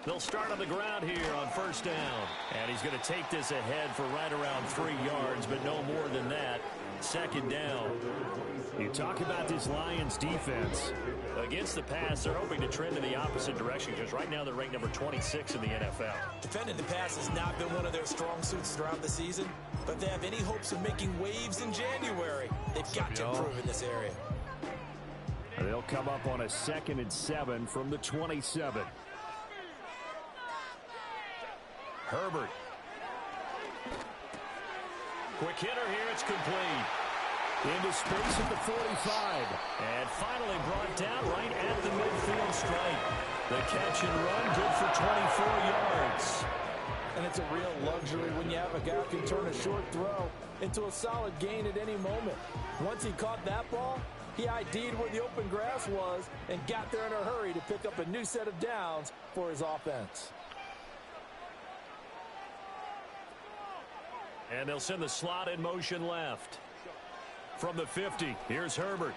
They'll start on the ground here on first down. And he's going to take this ahead for right around 3 yards, but no more than that. Second down. You talk about this Lions defense. Against the pass, they're hoping to trend in the opposite direction because right now they're ranked number 26 in the NFL. Defending the pass has not been one of their strong suits throughout the season, but if they have any hopes of making waves in January, they've got to improve in this area. They'll come up on a 2nd and 7 from the 27. Herbert. Quick hitter here. It's complete. Into space at the 45. And finally brought down right at the midfield stripe. The catch and run good for 24 yards. And it's a real luxury when you have a guy who can turn a short throw into a solid gain at any moment. Once he caught that ball, he ID'd where the open grass was and got there in a hurry to pick up a new set of downs for his offense. And they'll send the slot in motion left. From the 50, here's Herbert.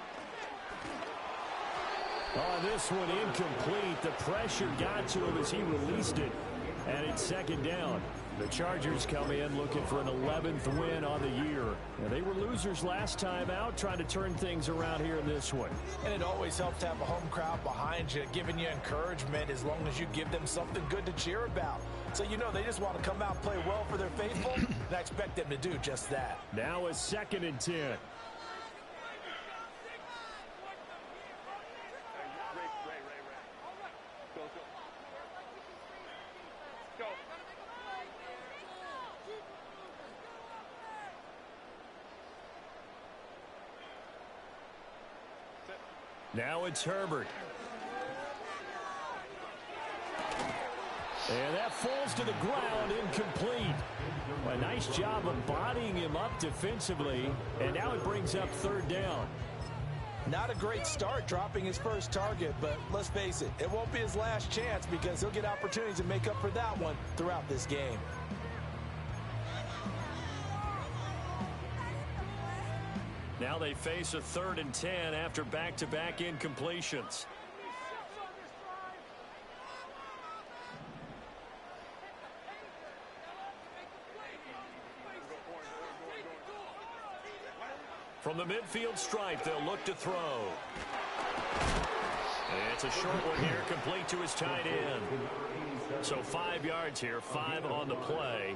Oh, this one incomplete. The pressure got to him as he released it. And it's second down. The Chargers come in looking for an 11th win on the year. And they were losers last time out, trying to turn things around here in this one. And it always helps to have a home crowd behind you, giving you encouragement as long as you give them something good to cheer about. So you know they just want to come out and play well for their faithful, and I expect them to do just that. Now a 2nd and 10. Now it's Herbert. And that falls to the ground, incomplete. A nice job of bodying him up defensively. And now it brings up 3rd down. Not a great start dropping his first target, but let's face it, it won't be his last chance because he'll get opportunities to make up for that one throughout this game. Now they face a 3rd and 10 after back-to-back incompletions. From the midfield stripe, they'll look to throw. It's a short one here, complete to his tight end. So 5 yards here, 5 on the play.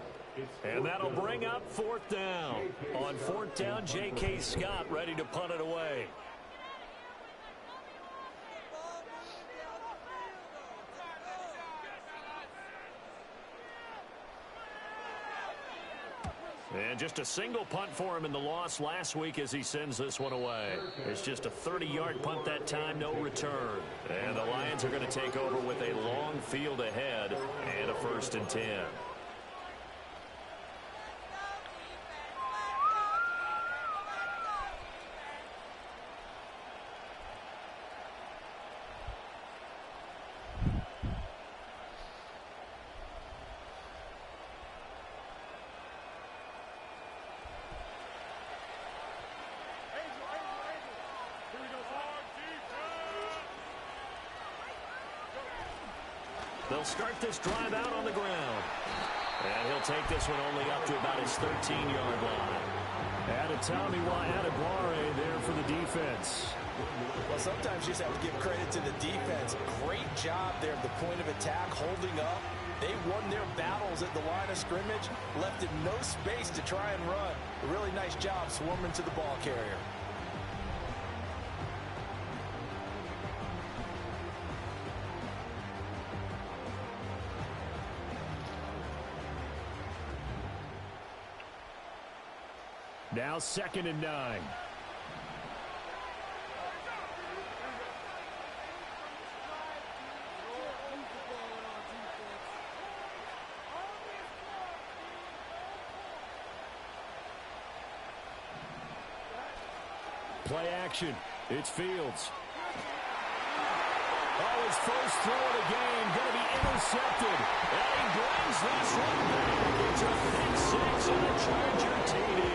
And that'll bring up 4th down. On 4th down, J.K. Scott ready to punt it away. And just a single punt for him in the loss last week as he sends this one away. It's just a 30-yard punt that time, no return. And the Lions are going to take over with a long field ahead and a 1st and 10. They'll start this drive out on the ground. And he'll take this one only up to about his 13-yard line. Adetomiwa Adebawore there for the defense. Well, sometimes you just have to give credit to the defense. Great job there at the point of attack, holding up. They won their battles at the line of scrimmage, left it no space to try and run. A really nice job swarming to the ball carrier. Now 2nd and 9. Play action. It's Fields. Oh, his first throw of the game going to be intercepted. And he brings this one back. It's a pick six and a Charger TD.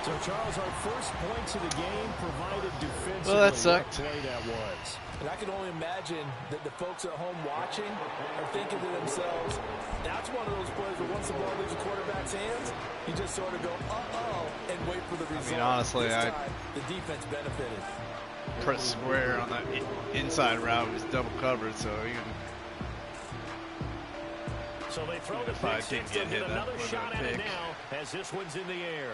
So, Charles, our first points of the game provided defensively. Well, that sucked. What play that was. And I can only imagine that the folks at home watching are thinking to themselves, that's one of those plays where once the ball leaves the quarterback's hands, you just sort of go, uh-oh, and wait for the result. I mean, honestly, this time, the defense benefited. Press square on that inside route was double covered, so you can. So they throw the pick six, they'll get another shot at it now as this one's in the air.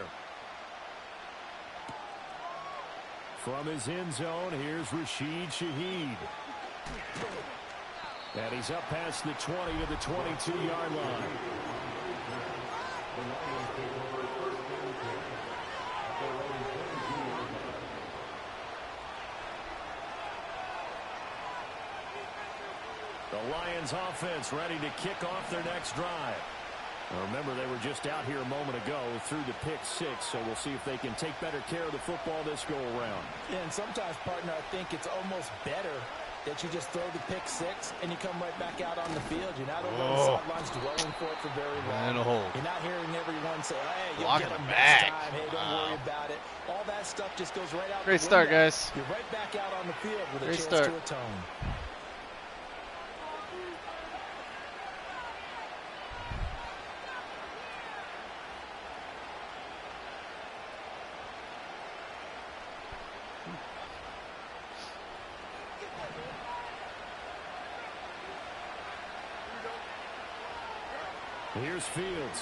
From his end zone, here's Rashid Shaheed. And he's up past the 20 to the 22-yard line. The Lions offense ready to kick off their next drive. Now remember, they were just out here a moment ago through the pick six, so we'll see if they can take better care of the football this go-around. Yeah, and sometimes, partner, I think it's almost better that you just throw the pick six and you come right back out on the field. You're not over on the sidelines dwelling for it for very long. And a hold. You're not hearing everyone say, hey, you'll Blocking get them the next back. time. Hey, don't worry about it. All that stuff just goes right out Great the start, window. guys. You're right back out on the field with a Great chance start. to atone. Here's Fields.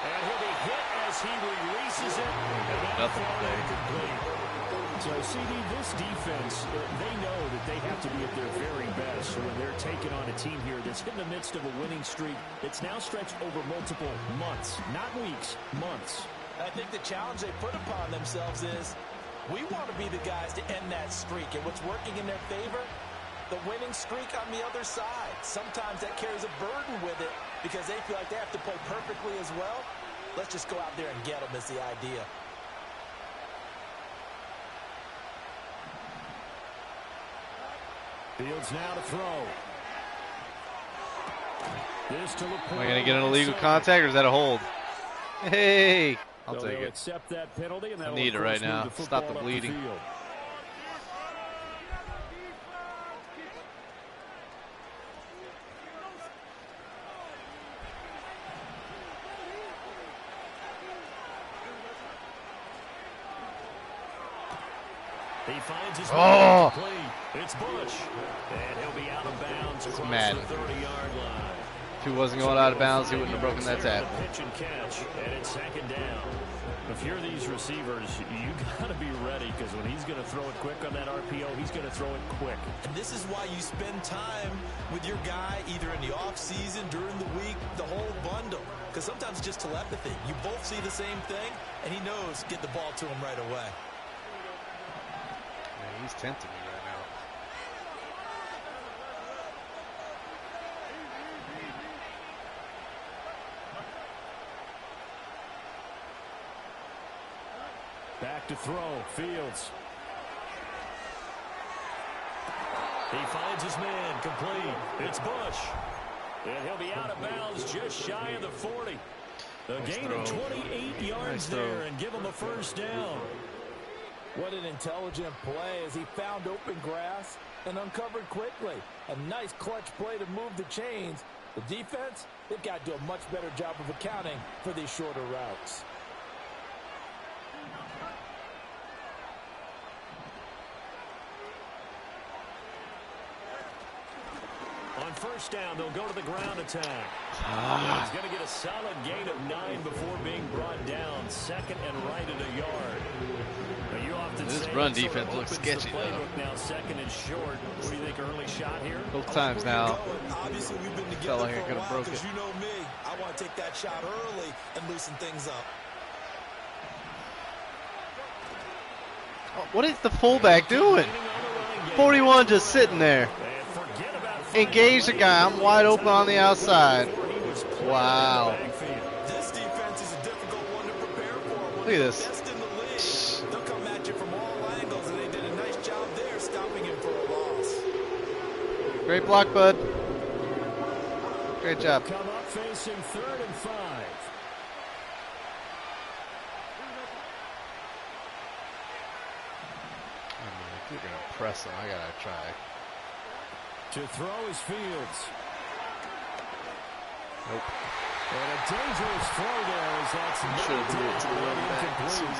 And he'll be hit as he releases it. Nothing today. So, CD, this defense, they know that they have to be at their very best when they're taking on a team here that's in the midst of a winning streak that's now stretched over multiple months, not weeks, months. I think the challenge they put upon themselves is we want to be the guys to end that streak. And what's working in their favor? The winning streak on the other side. Sometimes that carries a burden with it because they feel like they have to play perfectly as well. Let's just go out there and get them is the idea. Fields now to throw. This to Am I going to get an illegal contact or is that a hold? Hey, I'll take it. Accept that penalty, and I need it right now. Stop the bleeding. He finds his man complete. It's Bush. And he'll be out of bounds across the 30-yard line. If he wasn't going out of bounds, he wouldn't have broken that tackle. Pitch and catch, and it's second down. If you're these receivers, you got to be ready because when he's going to throw it quick on that RPO, he's going to throw it quick. And this is why you spend time with your guy either in the offseason, during the week, the whole bundle. Because sometimes it's just telepathy. You both see the same thing, and he knows get the ball to him right away. Yeah, he's tempting me right now. Back to throw, Fields. He finds his man, complete. It's Bush. And he'll be out of bounds just shy of the 40. A gain of 28 yards there and give him a first down. What an intelligent play as he found open grass and uncovered quickly. A nice clutch play to move the chains. The defense, they've got to do a much better job of accounting for these shorter routes. On first down, they'll go to the ground attack. He's going to get a solid gain of 9 before being brought down. Second and right at a yard. Now, you often this say run defense looks sketchy, though. Now second and short. What do you think, early shot here? Both times now. Obviously, we've been together Felt like I for could a have while broke it. you know me. I want to take that shot early and loosen things up. What is the fullback doing? 41 just sitting there. Engage the guy. I'm wide open on the outside. Wow. This defense is a difficult one to prepare for. Look at this. Best in the league. They'll come at you from all angles, and they did a nice job there stopping him for a loss. Great block, bud. Great job. Come up facing 3rd and 5. You're going to press him. I got to try. To throw is Fields. Nope. And a dangerous throw there as that's should have threw it to the running back. This is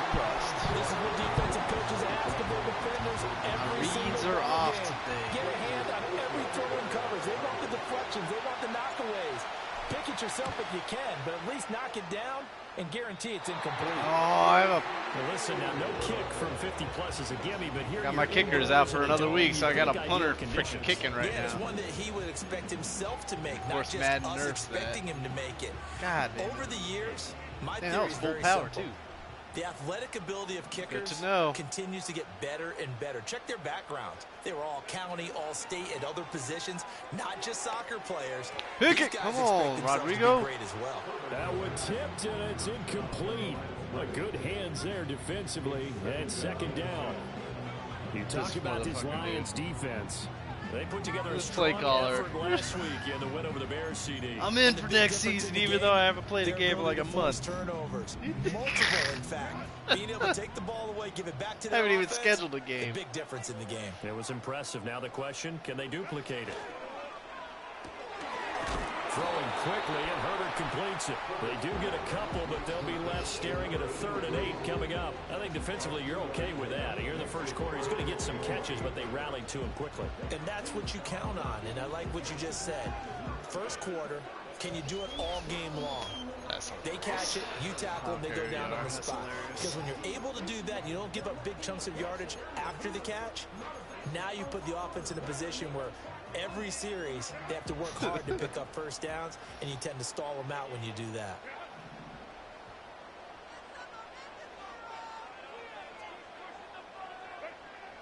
what defensive coaches ask of their defenders every Reads single are off game. today. Get a hand on every throw in coverage. They want the deflections. They want the knockaways. Pick it yourself if you can, but at least knock it down and guarantee it's incomplete. Oh, I have a... Well, listen, now no kick from 50-plus is a gimme, but here Got my kickers out for another week, so I got a punter freaking kicking right now. It's one that he would expect himself to make, not just us expecting him to make it. God, man. Over the years, my Man, theory that was is full very power, simple. too. The athletic ability of kickers Good to know. continues to get better and better. Check their backgrounds. They were all county, all state, and other positions, not just soccer players. Pick it. Come on, Rodrigo. Great as well. That one tipped, and it's incomplete. But good hands there defensively, and second down. You talk about this Lions defense. They put together a strong effort last week in the win over the Bears, CD. I'm in for next season, even though I haven't played a game in like a month. Turnovers, multiple, in fact. Being able to take the ball away, give it back to the I haven't even offense, scheduled a game. A big difference in the game. It was impressive. Now the question, can they duplicate it? Throwing quickly, and Herbert completes it. They do get a couple, but they'll be left staring at a 3rd and 8 coming up. I think defensively you're okay with that. Here in the first quarter, he's going to get some catches, but they rallied to him quickly. And that's what you count on, and I like what you just said. First quarter, can you do it all game long? They catch it, you tackle them, they go down on the spot. Because when you're able to do that, you don't give up big chunks of yardage after the catch. Now you put the offense in a position where every series they have to work hard to pick up first downs, and you tend to stall them out when you do that.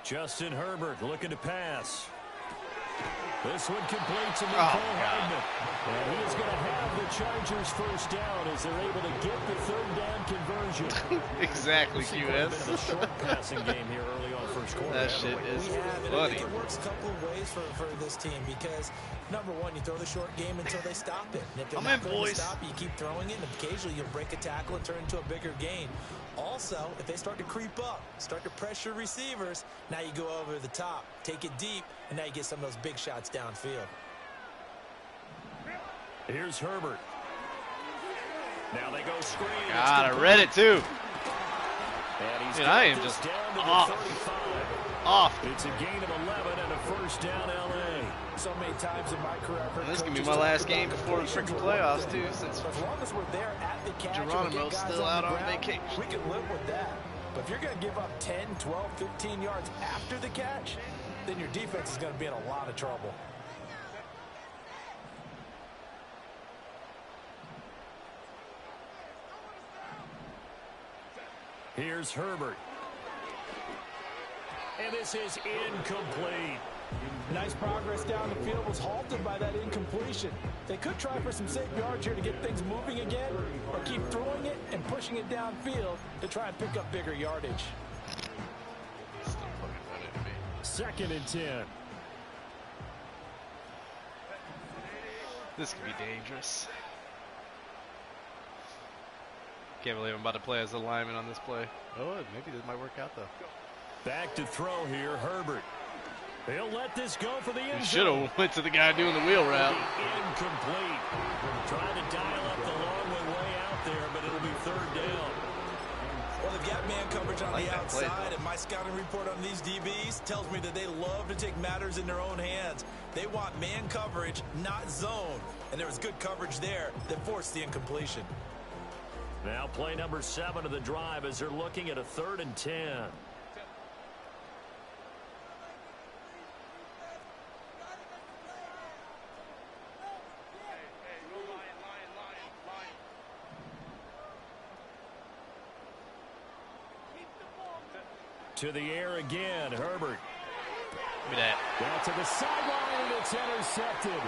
Justin Herbert looking to pass. This one completes and Cole Hyman. And he is going to have the Chargers first down as they're able to get the 3rd down conversion. Exactly, QS. A short passing game here early on first quarter. That shit is I funny. think it works a couple of ways for this team because, number one, you throw the short game until they stop it. And if they're not going to stop it, you keep throwing it, and occasionally you'll break a tackle and turn it into a bigger gain. Also, if they start to creep up, start to pressure receivers, now you go over the top, take it deep, and now you get some of those big shots downfield. Here's Herbert. Now they go screen. God, I read it too. And I am just off. It's a gain of 11 and a first down, LA. So many times in my career, I've heard this is going to be my last game before the freaking playoffs, too, since as long as we're there at the catch, Geronimo's still out on vacation. We can live with that. But if you're going to give up 10, 12, 15 yards after the catch, then your defense is going to be in a lot of trouble. Here's Herbert. And this is incomplete. Nice progress down the field was halted by that incompletion. They could try for some safe yards here to get things moving again, or keep throwing it and pushing it downfield to try and pick up bigger yardage. 2nd and 10. This could be dangerous. Can't believe I'm about to play as a lineman on this play. Oh, maybe this might work out, though. Back to throw here, Herbert. He'll let this go for the end zone. Should have went to the guy doing the wheel route. Incomplete. Trying to dial up the long way out there, but it'll be 3rd down. Well, they've got man coverage on the outside, and my scouting report on these DBs tells me that they love to take matters in their own hands. They want man coverage, not zone. And there was good coverage there that forced the incompletion. Now play number 7 of the drive as they're looking at a 3rd and 10. To the air again, Herbert. Look at that. Down to the sideline, and it's intercepted.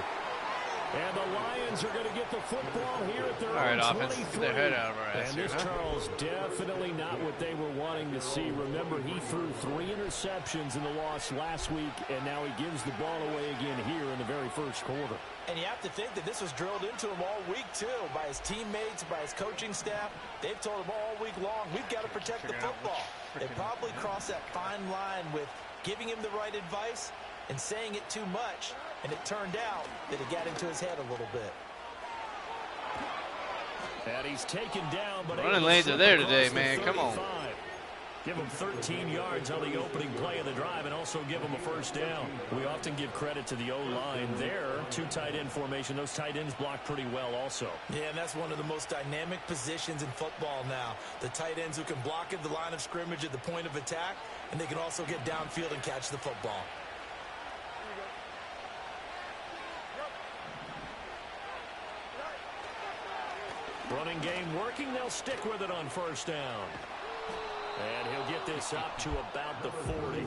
And the Lions are going to get the football here at their own 23. Offense, get their head out of our ass And here, this, Charles, definitely not what they were wanting to see. Remember, he threw 3 interceptions in the loss last week, and now he gives the ball away again here in the very first quarter. And you have to think that this was drilled into him all week, too, by his teammates, by his coaching staff. They've told him all week long, we've got to protect the football. They probably crossed that fine line with giving him the right advice and saying it too much, and it turned out that it got into his head a little bit. And he's taken down, but running lanes are there today, man. Come on. Give him 13 yards on the opening play of the drive and also give him a first down. We often give credit to the O-line there. 2 tight end formation. Those tight ends block pretty well also. Yeah, and that's one of the most dynamic positions in football now. The tight ends who can block at the line of scrimmage at the point of attack, and they can also get downfield and catch the football. Running game working. They'll stick with it on first down. And he'll get this up to about the 40.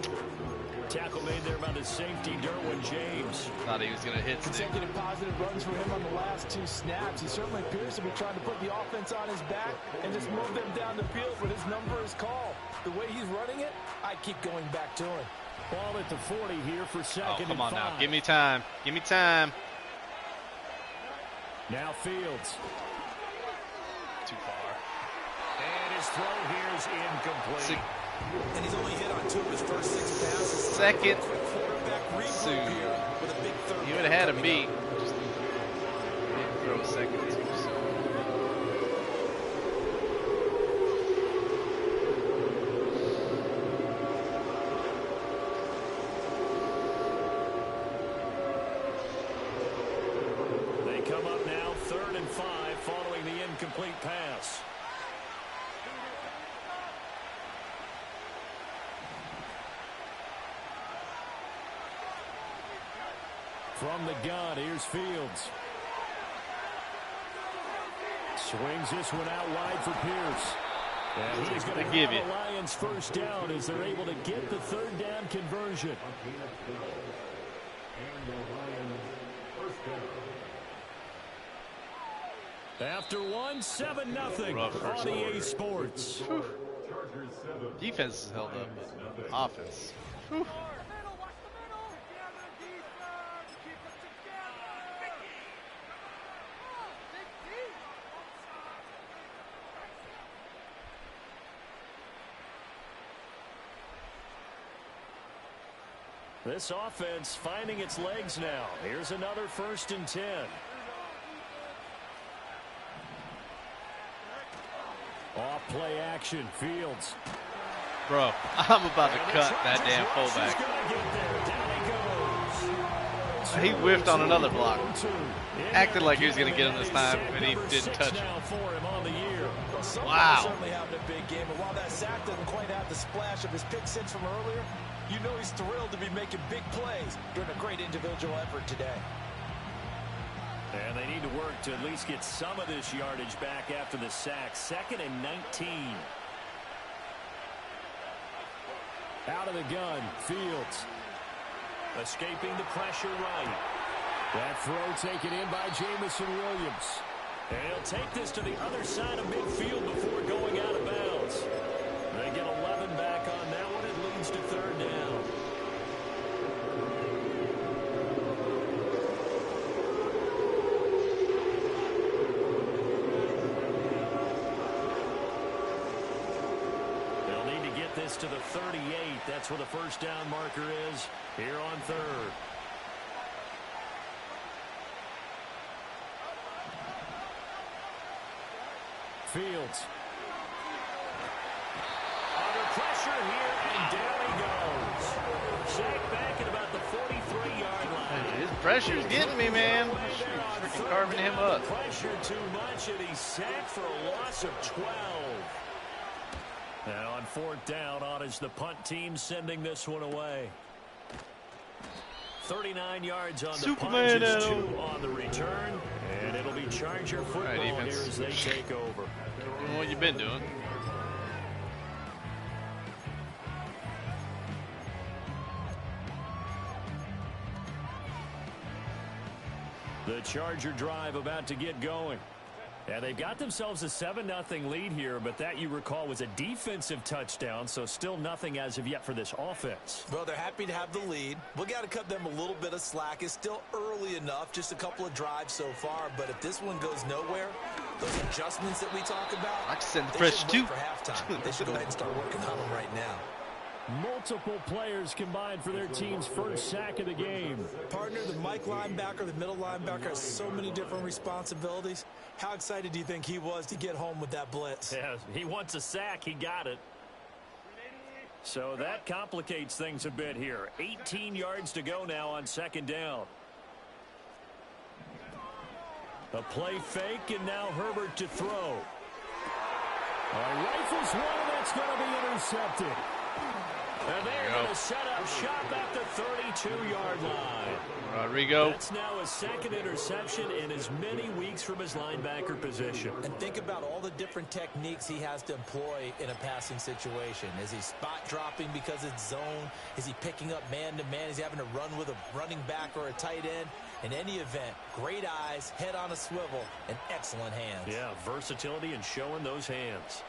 Tackle made there by the safety, Derwin James. Thought he was going to hit stick. Consecutive positive runs for him on the last 2 snaps. He certainly appears to be trying to put the offense on his back and just move them down the field, but his number is called. The way he's running it, I keep going back to him. Ball at the 40 here for second and 5. Come on now. Give me time. Give me time. Now Fields. Too far. And his throw here is incomplete. And he's only hit on 2 of his first 6 passes. Second. Soon. He would have had him beat. Just didn't throw second too soon. They come up now 3rd and 5 following the incomplete pass. From the gun, here's Fields. Swings this one out wide for Pierce. And he's going to give the Lions first down as they're able to get the 3rd down conversion. After 1, 7-0 on EA Sports. Whew. Defense is held up, but offense. Whew. This offense finding its legs now. Here's another 1st and 10. Off play action, Fields. Bro, I'm about to cut that damn fullback. He whiffed on another block. Acted like he was going to get him this time, but he didn't touch him. Wow. Certainly having a big game, and while that sack doesn't quite have the splash of his pick six from earlier, you know he's thrilled to be making big plays during a great individual effort today. And they need to work to at least get some of this yardage back after the sack. 2nd and 19. Out of the gun, Fields. Escaping the pressure right. That throw taken in by Jamison Williams. And he'll take this to the other side of midfield before going out of bounds. They get 11 back on that one. It leads to 3rd down. They'll need to get this to the 38. That's where the first down marker is here on 3rd. Fields. Under pressure here, and down he goes. Sacked back at about the 43-yard line. His pressure's getting me, man. Freaking carving him up. Pressure too much, and he's sacked for a loss of 12. And on 4th down, on is the punt team sending this one away. 39 yards on the punt, just 2 on the return, and it'll be Charger football here as they take over. Doing what you've been doing. The Charger drive about to get going. Yeah, they've got themselves a 7-0 lead here, but that, you recall, was a defensive touchdown, so still nothing as of yet for this offense. Well, they're happy to have the lead. We got to cut them a little bit of slack. It's still early enough, just a couple of drives so far, but if this one goes nowhere, those adjustments that we talk about, I can send they fresh should too. wait for halftime. They should go ahead and start working on them right now. Multiple players combined for their team's first sack of the game. Partner, the Mike linebacker, the middle linebacker has so many different responsibilities. How excited do you think he was to get home with that blitz? Yeah, he wants a sack. He got it. So that complicates things a bit here. 18 yards to go now on second down. A play fake, and now Herbert to throw. Rifles one, that's going to be intercepted. And they're going to set up shop at the 32-yard line. Rodrigo. That's now a second interception in as many weeks from his linebacker position. And think about all the different techniques he has to employ in a passing situation. Is he spot dropping because it's zone? Is he picking up man-to-man? Is he having to run with a running back or a tight end? In any event, great eyes, head on a swivel, and excellent hands. Yeah, versatility and showing those hands.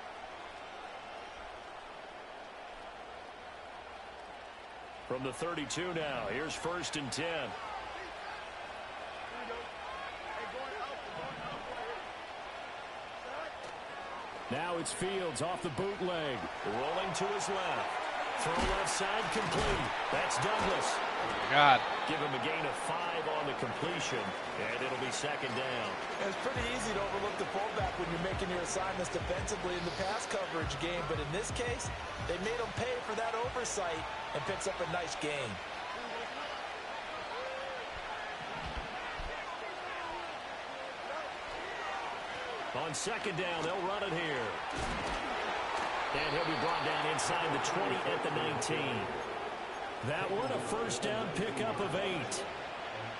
From the 32 now, here's 1st and 10. Now it's Fields off the bootleg. Rolling to his left. Throw left side complete. That's Douglas. God. Give him a gain of 5 on the completion, and it'll be second down. It's pretty easy to overlook the fullback when you're making your assignments defensively in the pass coverage game, but in this case, they made him pay for that oversight and picks up a nice gain. On second down, they'll run it here. And he'll be brought down inside the 20 at the 19. That one, a first down pickup of 8.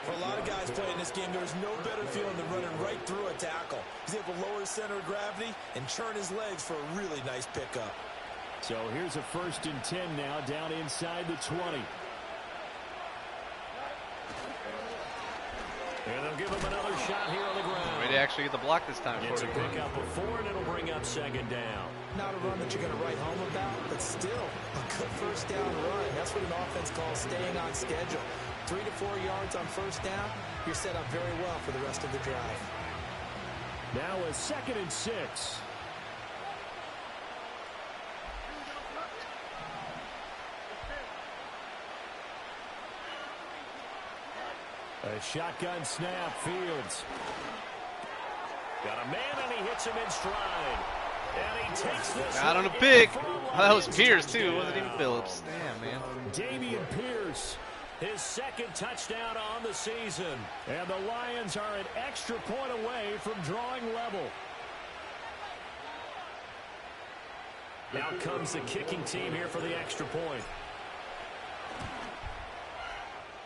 For a lot of guys playing this game, there's no better feeling than running right through a tackle. He's able to lower his center of gravity and churn his legs for a really nice pickup. So here's a 1st and 10 now, down inside the 20. And they'll give him another shot here on the ground. Way to actually get the block this time. It's a pickup of 4, and it'll bring up second down. Not a run that you're going to write home about, but still a good first down run. That's what an offense calls staying on schedule. 3 to 4 yards on first down, you're set up very well for the rest of the drive. Now a 2nd and 6. A shotgun snap, Fields. Got a man, and he hits him in stride. And he takes this. Got on a pick. Oh, that was Pierce, too. It wasn't even Phillips. Damn, man. Dameon Pierce, his 2nd touchdown on the season. And the Lions are an extra point away from drawing level. Now comes the kicking team here for the extra point.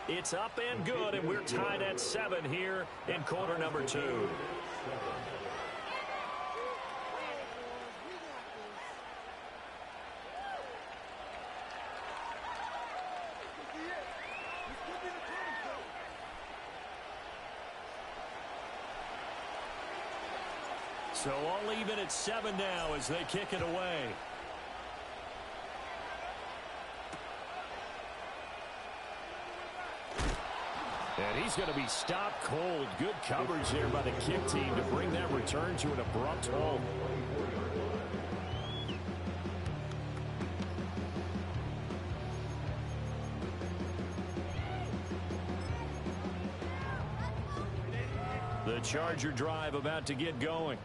It's up and good, and we're tied at 7 here in quarter number 2. So all even at 7 now as they kick it away. And he's going to be stopped cold. Good coverage there by the kick team to bring that return to an abrupt halt. The Charger drive about to get going.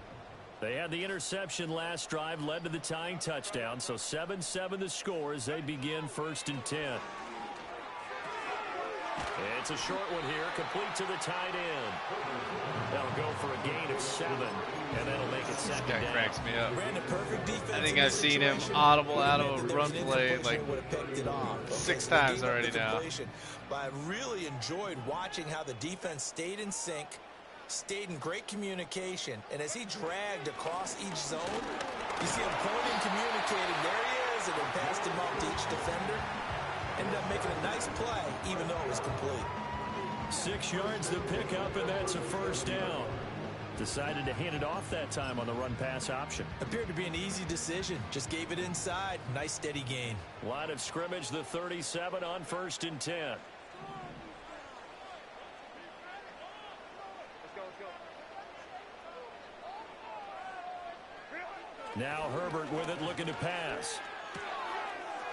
They had the interception last drive, led to the tying touchdown. So 7-7 the score as they begin 1st and 10. It's a short one here, complete to the tight end. They'll go for a gain of 7, and that'll make it second down. This guy cracks me up. Ran a perfect defense. I think I've seen him audible out of a run play like 6 times already now. But I really enjoyed watching how the defense stayed in sync, stayed in great communication, and as he dragged across each zone, you see him pointing, communicating, there he is, and then passed him up to each defender. Ended up making a nice play, even though it was complete. 6 yards to pick up, and that's a first down. Decided to hand it off that time on the run-pass option. Appeared to be an easy decision. Just gave it inside. Nice, steady gain. Line of scrimmage, the 37 on 1st and 10. Now Herbert with it, looking to pass.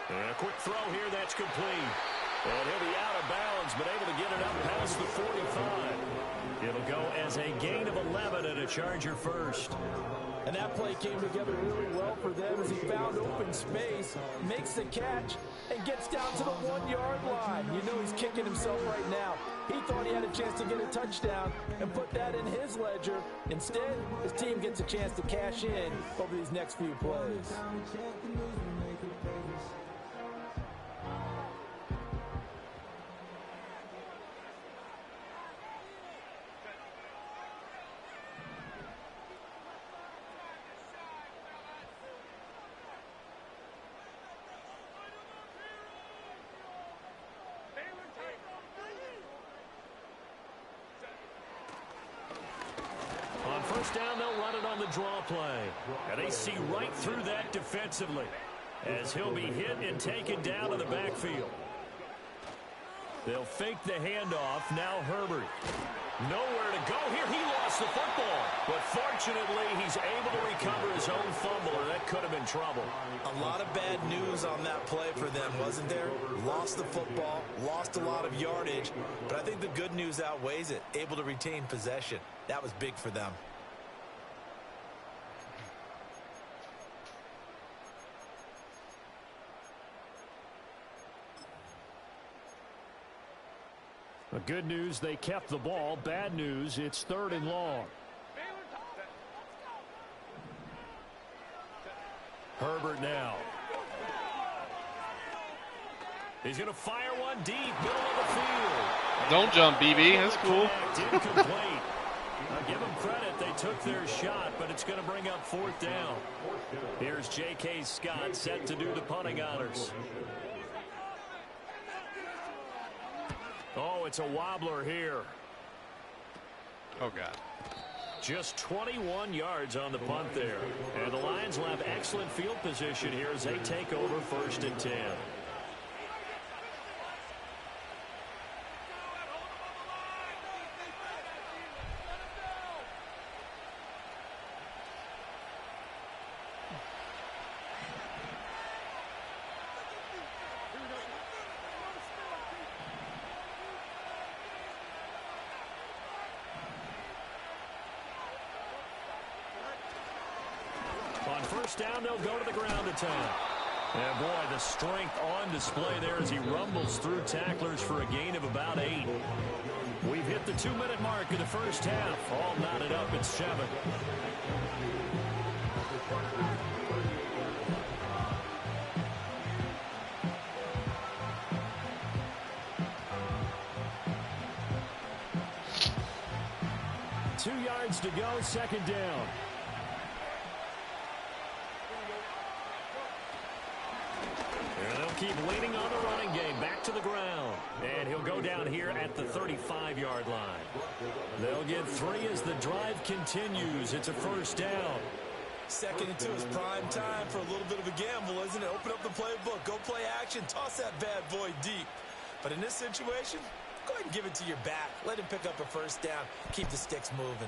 And a quick throw here, that's complete. And he'll be out of bounds, but able to get it up past the 45. It'll go as a gain of 11 and a Charger first. And that play came together really well for them as he found open space, makes the catch, and gets down to the 1-yard line. You know he's kicking himself right now. He thought he had a chance to get a touchdown and put that in his ledger. Instead, his team gets a chance to cash in over these next few plays. First down, they'll run it on the draw play. And they see right through that defensively as he'll be hit and taken down to the backfield. They'll fake the handoff. Now Herbert. Nowhere to go here. He lost the football. But fortunately, he's able to recover his own fumble, or that could have been trouble. A lot of bad news on that play for them, wasn't there? Lost the football, lost a lot of yardage. But I think the good news outweighs it. Able to retain possession. That was big for them. Good news, they kept the ball. Bad news, it's 3rd and long. Herbert now. He's going to fire one deep, middle of the field. Don't jump, BB. That's cool. Incomplete. I'll give them credit. They took their shot, but it's going to bring up 4th down. Here's J.K. Scott set to do the punting honors. Oh, it's a wobbler here. Oh, God. Just 21 yards on the punt there. And the Lions will have excellent field position here as they take over 1st and 10. On 1st down, they'll go to the ground attack. And boy, the strength on display there as he rumbles through tacklers for a gain of about 8. We've hit the 2-minute mark in the first half. All knotted up at 7. Two yards to go, 2nd down. Keep leaning on the running game. Back to the ground. And he'll go down here at the 35-yard line. They'll get 3 as the drive continues. It's a 1st down. 2nd and 2 is prime time for a little bit of a gamble, isn't it? Open up the playbook. Go play action. Toss that bad boy deep. But in this situation, go ahead and give it to your back. Let him pick up a 1st down. Keep the sticks moving.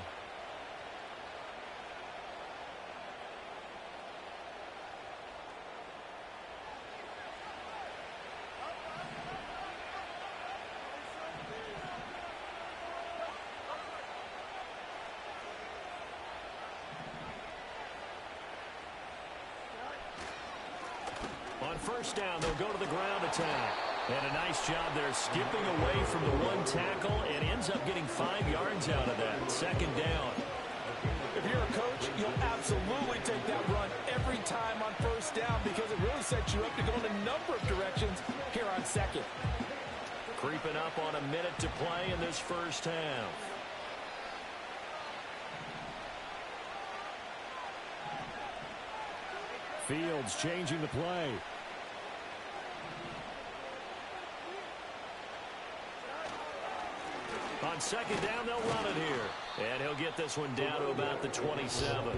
On 1st down, they'll go to the ground attack. And a nice job there skipping away from the 1 tackle and ends up getting 5 yards out of that. 2nd down. If you're a coach, you'll absolutely take that run every time on 1st down because it really sets you up to go in a number of directions here on 2nd. Creeping up on a minute to play in this first half. Fields changing the play. On 2nd down, they'll run it here. And he'll get this one down to about the 27.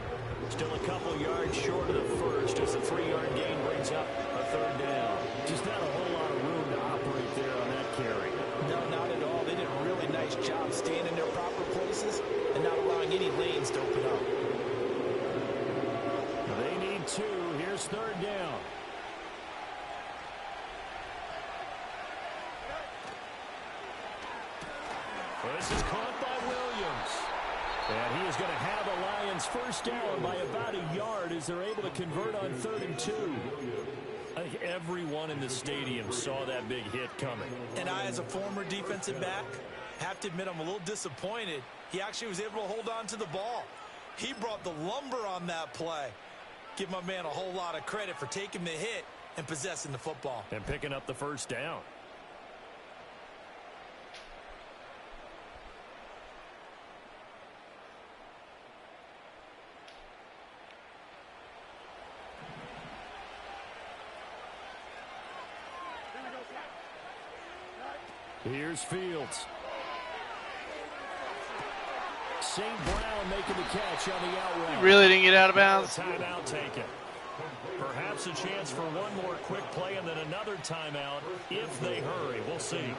Still a couple yards short of the 1st as the 3-yard gain brings up a 3rd down. Just not a whole lot of room to operate there on that carry. No, not at all. They did a really nice job staying in their proper places and not allowing any lanes to open up. They need 2. Here's 3rd down. This is caught by Williams. And he is going to have a Lions first down by about a yard as they're able to convert on 3rd and 2. I think everyone in the stadium saw that big hit coming. And I, as a former defensive back, have to admit I'm a little disappointed. He actually was able to hold on to the ball. He brought the lumber on that play. Give my man a whole lot of credit for taking the hit and possessing the football. And picking up the first down. Here's Fields. St. Brown making the catch on the out route. He really didn't get out of bounds. Timeout taken. Perhaps a chance for one more quick play and then another timeout if they hurry. We'll see.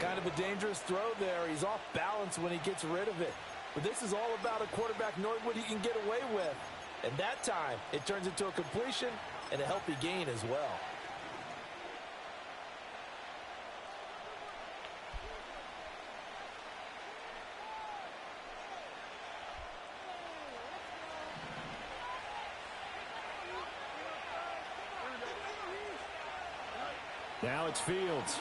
Kind of a dangerous throw there. He's off balance when he gets rid of it. But this is all about a quarterback knowing what he can get away with. And that time, it turns into a completion and a healthy gain as well. Now it's Fields.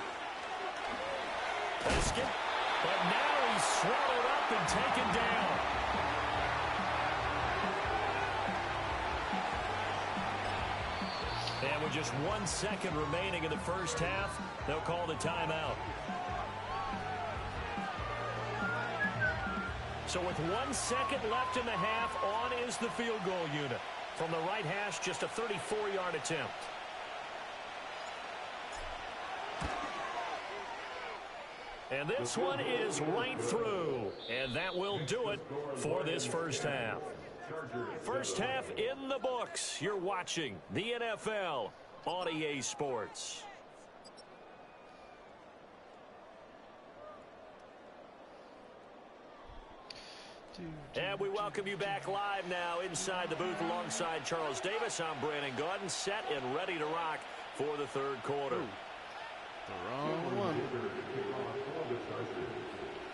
Skip, but now he's swallowed up and taken down. And with just 1 second remaining in the first half, they'll call the timeout. So with 1 second left in the half, on is the field goal unit. From the right hash, just a 34-yard attempt. And this one is right through. And that will do it for this first half. First half in the books. You're watching the NFL on EA Sports. And we welcome you back live now inside the booth alongside Charles Davis. I'm Brandon Gaudin, set and ready to rock for the third quarter. The wrong one.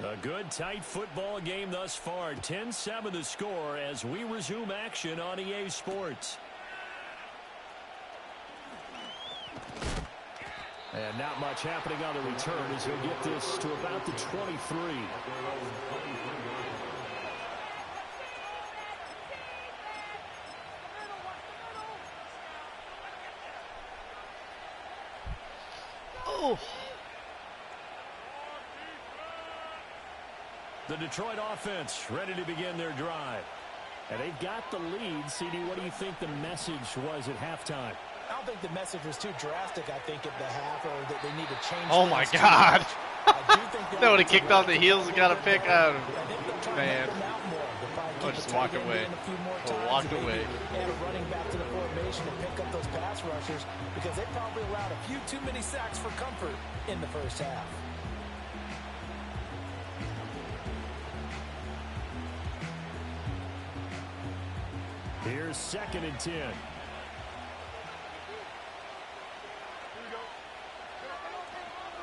A good, tight football game thus far. 10-7 the score as we resume action on EA Sports. And not much happening on the return as he'll get this to about the 23. Oh. The Detroit offense ready to begin their drive. And they've got the lead. CD, what do you think the message was at halftime? I don't think the message was too drastic, I think, at the half, or that they need to change. Oh, my God. That would have kicked on the heels and got a pick out of man. Oh, just walk away. Oh, walk away. And running back to the formation to pick up those pass rushers because they probably allowed a few too many sacks for comfort in the first half. Here's 2nd and 10.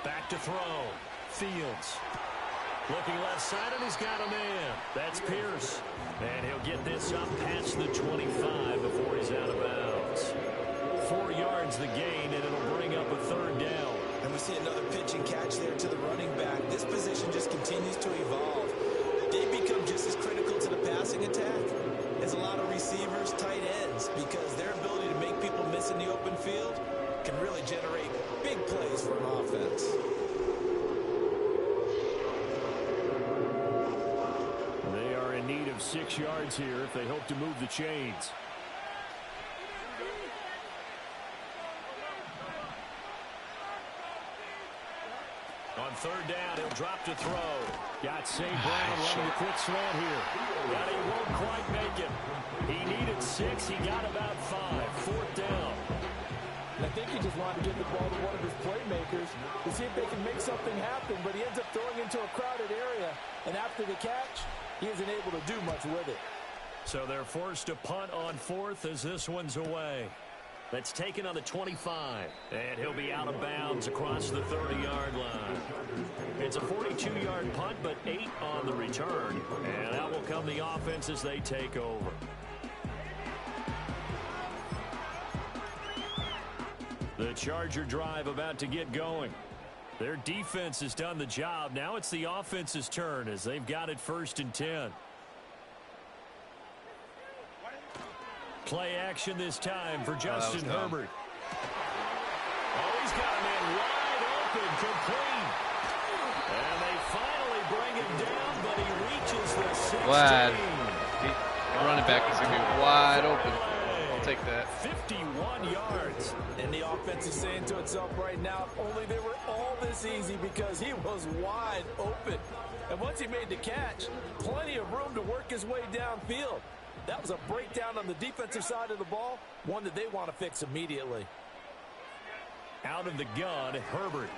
Back to throw. Fields. Looking left side, and he's got a man. That's Pierce. And he'll get this up past the 25 before he's out of bounds. 4 yards the gain, and it'll bring up a 3rd down. And we see another pitch and catch there to the running back. This position just continues to evolve. They become just as critical to the passing attack as a lot of receivers, tight ends, because their ability to make people miss in the open field can really generate big plays for an offense. They are in need of 6 yards here if they hope to move the chains. On 3rd down, he'll drop to throw. Got St. Brown running a quick slant here. But he won't quite make it. He needed 6. He got about 5. 4th down. And I think he just wanted to get the ball to one of his playmakers to see if they can make something happen, but he ends up throwing into a crowded area. And after the catch, he isn't able to do much with it. So they're forced to punt on 4th as this one's away. That's taken on the 25. And he'll be out of bounds across the 30-yard line. It's a 42-yard punt, but 8 on the return. And out will come the offense as they take over. The Charger drive about to get going. Their defense has done the job. Now it's the offense's turn as they've got it 1st and 10. Play action this time for Justin Herbert. Oh, he's got a man wide open, complete. And they finally bring him down, but he reaches the 16. Glad. The running back is going to be wide open. I'll take that. 51 yards. And the offense is saying to itself right now, only they were all this easy because he was wide open. And once he made the catch, plenty of room to work his way downfield. That was a breakdown on the defensive side of the ball, one that they want to fix immediately. Out of the gun, Herbert.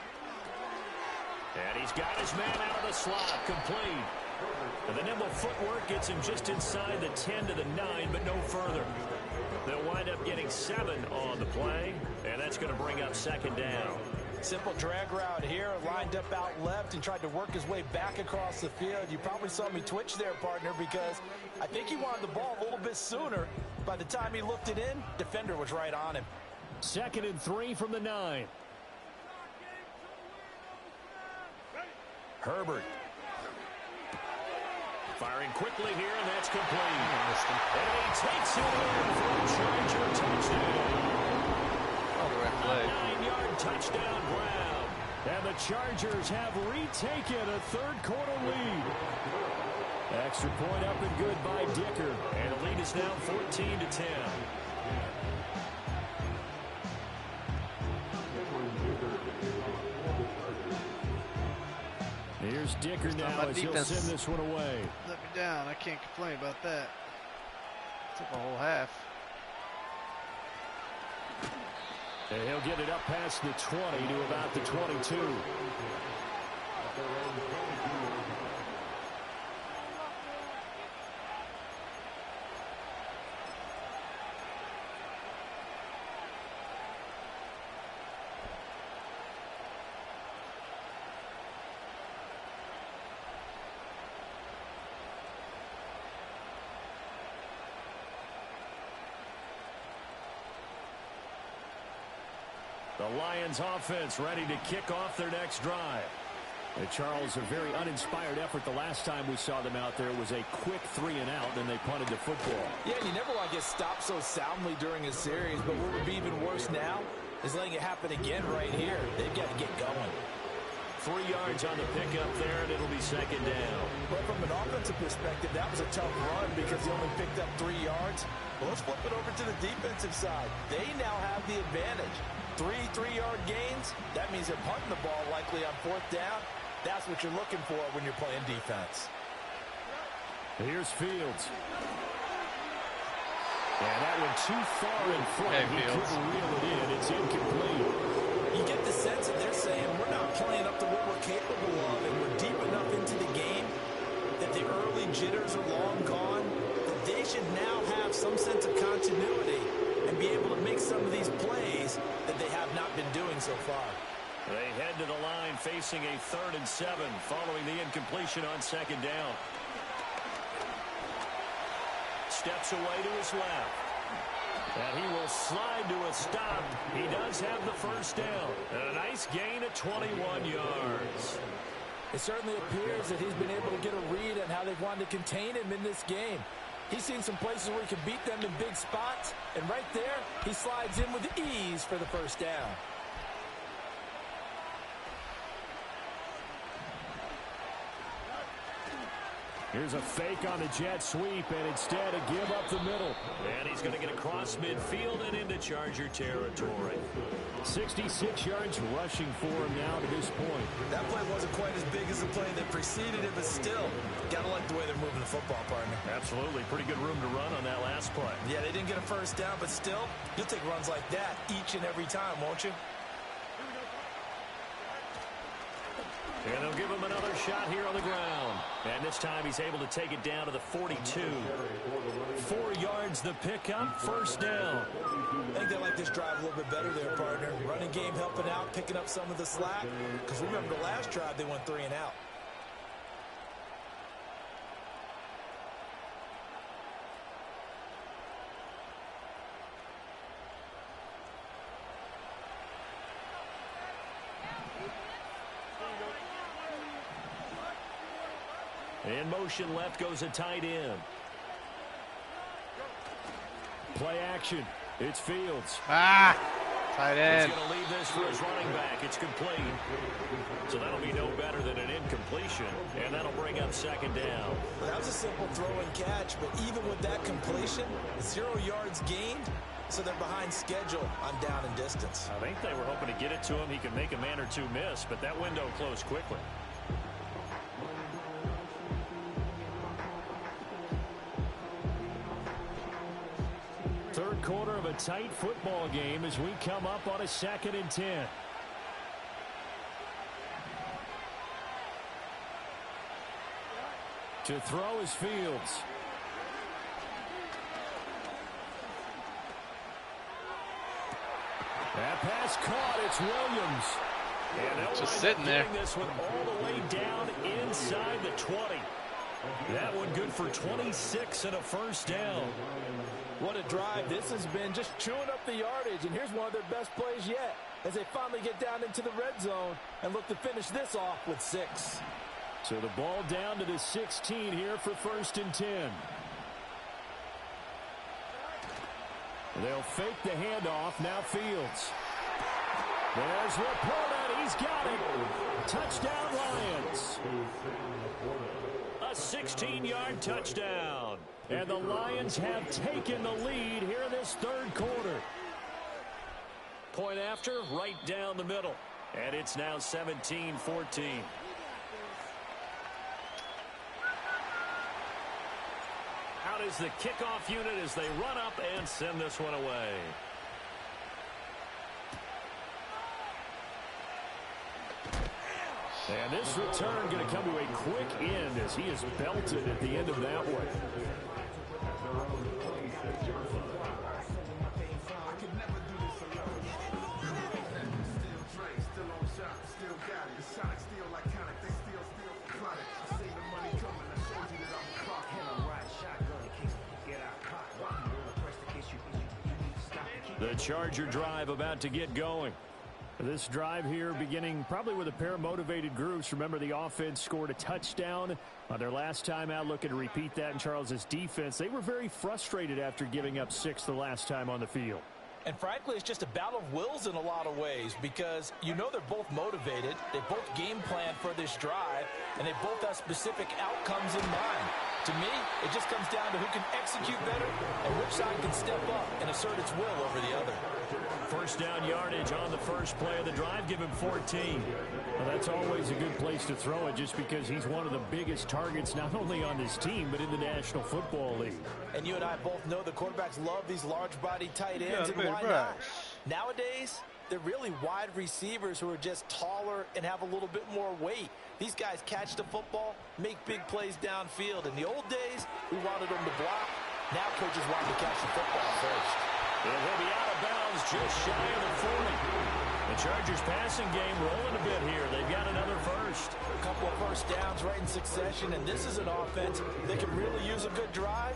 And he's got his man out of the slot, complete. And the nimble footwork gets him just inside the 10 to the 9, but no further. They'll wind up getting 7 on the play, and that's going to bring up 2nd down. Simple drag route here, lined up out left and tried to work his way back across the field. You probably saw me twitch there, partner, because I think he wanted the ball a little bit sooner. By the time he looked it in, defender was right on him. 2nd and 3 from the 9. Herbert. Firing quickly here, and that's complete. And he takes it in for a Charger touchdown. A 9-yard touchdown ground. And the Chargers have retaken a 3rd quarter lead. Extra point up and good by Dicker. And the lead is now 14 to 10. Here's Dicker now as he'll send this one away. Let me down. I can't complain about that. Took a whole half. And he'll get it up past the 20 to about the 22. The Lions offense ready to kick off their next drive. Charles, a very uninspired effort the last time we saw them out there was a quick 3 and out, then they punted the football. Yeah, you never want to get stopped so soundly during a series, but what would be even worse now is letting it happen again right here. They've got to get going. 3 yards on the pickup there, and it'll be 2nd down. But from an offensive perspective, that was a tough run because he only picked up 3 yards. Well, let's flip it over to the defensive side. They now have the advantage. 3 3-yard gains, that means they're punting the ball likely on 4th down. That's what you're looking for when you're playing defense. Here's Fields. And that one too far in front. He couldn't reel it in. It's incomplete. You get the sense that they're saying we're not playing up to what we're capable of, and we're deep enough into the game that the early jitters are long gone, that they should now have some sense of continuity and be able to make some of these plays that they have not been doing so far. They head to the line facing a 3rd and 7 following the incompletion on 2nd down. Steps away to his left. And he will slide to a stop. He does have the 1st down. And a nice gain of 21 yards. It certainly appears that he's been able to get a read on how they've wanted to contain him in this game. He's seen some places where he can beat them in big spots, and right there, he slides in with ease for the 1st down. Here's a fake on the jet sweep, and instead a give up the middle. And he's going to get across midfield and into Charger territory. 66 yards rushing for him now to this point. That play wasn't quite as big as the play that preceded it, but still, got to like the way they're moving the football, partner. Absolutely. Pretty good room to run on that last play. Yeah, they didn't get a 1st down, but still, you'll take runs like that each and every time, won't you? And they'll give him another shot here on the ground. And this time he's able to take it down to the 42. 4 yards the pickup, 1st down. I think they like this drive a little bit better there, partner. Running game helping out, picking up some of the slack. Because remember the last drive, they went 3 and out. In motion left goes a tight end. Play action. It's Fields. Tight end. He's going to leave this for his running back. It's complete. So that'll be no better than an incompletion, and that'll bring up second down. That was a simple throw and catch, but even with that completion, 0 yards gained, so they're behind schedule on down and distance. I think they were hoping to get it to him. He could make a man or two miss, but that window closed quickly. Third quarter of a tight football game as we come up on a 2nd and 10. To throw is Fields. That pass caught. It's Williams. And they'll just sitting there. This one all the way down inside the 20. That one good for 26 and a first down. What a drive this has been, just chewing up the yardage, and here's one of their best plays yet as they finally get down into the red zone and look to finish this off with 6. So the ball down to the 16 here for 1st and 10. They'll fake the handoff. Now Fields. There's Laporta. He's got it. Touchdown Lions. A 16-yard touchdown. And the Lions have taken the lead here in this third quarter. Point after, right down the middle. And it's now 17-14. Out is the kickoff unit as they run up and send this one away. And this return going to come to a quick end as he is belted at the end of that one. The Charger drive about to get going. This drive here beginning probably with a pair of motivated groups. Remember, the offense scored a touchdown on their last time out. Looking to repeat that in Charles's defense. They were very frustrated after giving up 6 the last time on the field. And frankly, it's just a battle of wills in a lot of ways because you know they're both motivated. They both game plan for this drive, and they both have specific outcomes in mind. To me, it just comes down to who can execute better and which side can step up and assert its will over the other. First down yardage on the first play of the drive. Give him 14. Well, that's always a good place to throw it just because he's one of the biggest targets not only on this team but in the National Football League. And you and I both know the quarterbacks love these large-bodied tight ends, and why not? Nowadays, they're really wide receivers who are just taller and have a little bit more weight. These guys catch the football, make big plays downfield. In the old days, we wanted them to block. Now coaches want them to catch the football first. It will be out of bounds just shy of the 40. The Chargers passing game rolling a bit here. They've got another first. A couple of first downs right in succession, and this is an offense that can really use a good drive,